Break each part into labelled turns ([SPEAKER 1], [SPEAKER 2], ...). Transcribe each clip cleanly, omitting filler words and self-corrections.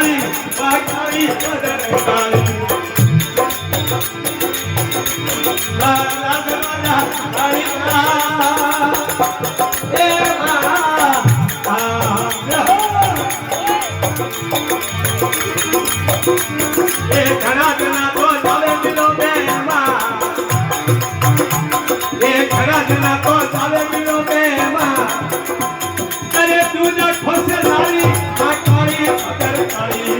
[SPEAKER 1] કાળી કાળી ખબર કાળી મારા દરવાજા કાળી એ ઘણા જણા તો ચાલે મિલો બેમાં ઘણા જણા તો ચાલે મિલો બેમાં અરે તું જ ખોસે લારી આ કાળી ખબર કાળી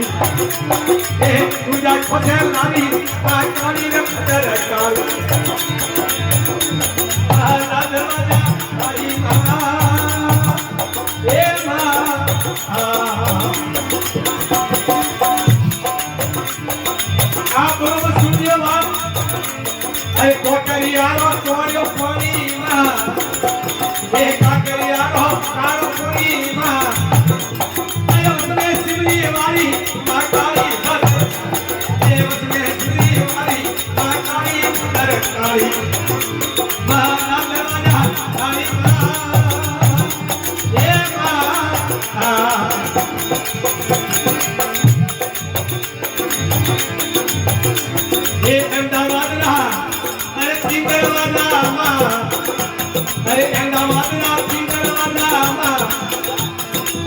[SPEAKER 1] તું જ ખોસે લારી આ કાળી ને ખબર કાળી મારા દરવાજા કાળી એ આ બરોબર સૂર્યમાં અરે કોકરિયાનો ચોર્યો ફોનીમાં એ કાકરિયાનો કાળો ફોનીમાં અરે વસમે શિવલી વાળી મા કાળી હર એ વસમે શિવલી વાળી મા કાળી હર કાળી મા નામ દરવાજા કાળી એ ये अहमदाबाद रहा अरे चिंगरवाना अरे अहमदाबाद रहा चिंगरवाना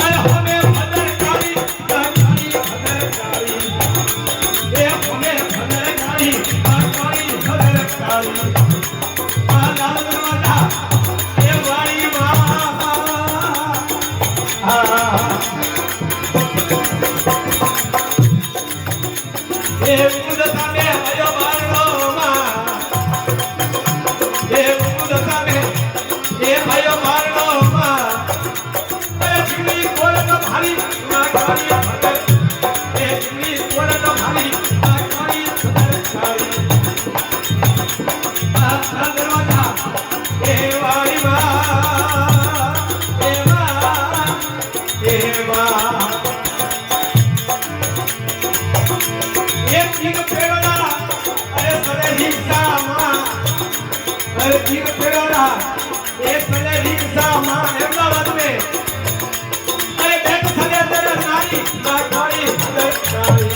[SPEAKER 1] अरे हमें भदर काली काली भदर काली ये हमें भदर काली काली भदर काली लाल दरवाजा ये वाली ये मुदता में आयो मारनो मां ये मुदता में ये आयो मारनो मां अरे चिमनी कोल तो भारी मां काली भदर ये चिमनी कोल तो भारी मां काली भदर काली आ दरवाजा ये वाली मां ठीक फेरोला अरे सरे हिस्सा मां अरे ठीक फेरोला ये सरे हिस्सा मां अहमदाबाद में अरे बैठ सरे तेरे नारी मां काली भदर काली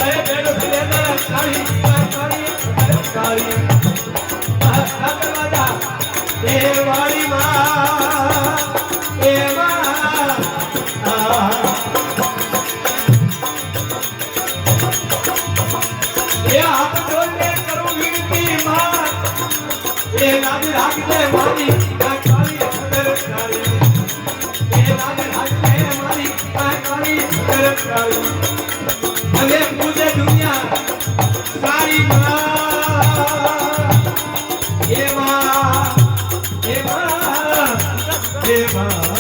[SPEAKER 1] अरे बैठ सरे तेरे नारी मां काली भदर काली दरवाजा ये वाली मां ए मां हाथ जोड़ने करूं विनती मां ये लाज राखते मारी मैं काली भदर काली ये लाज राखते मारी मैं काली भदर काली अरे मुझे दुनिया सारी मां ये मां ये मां ये मां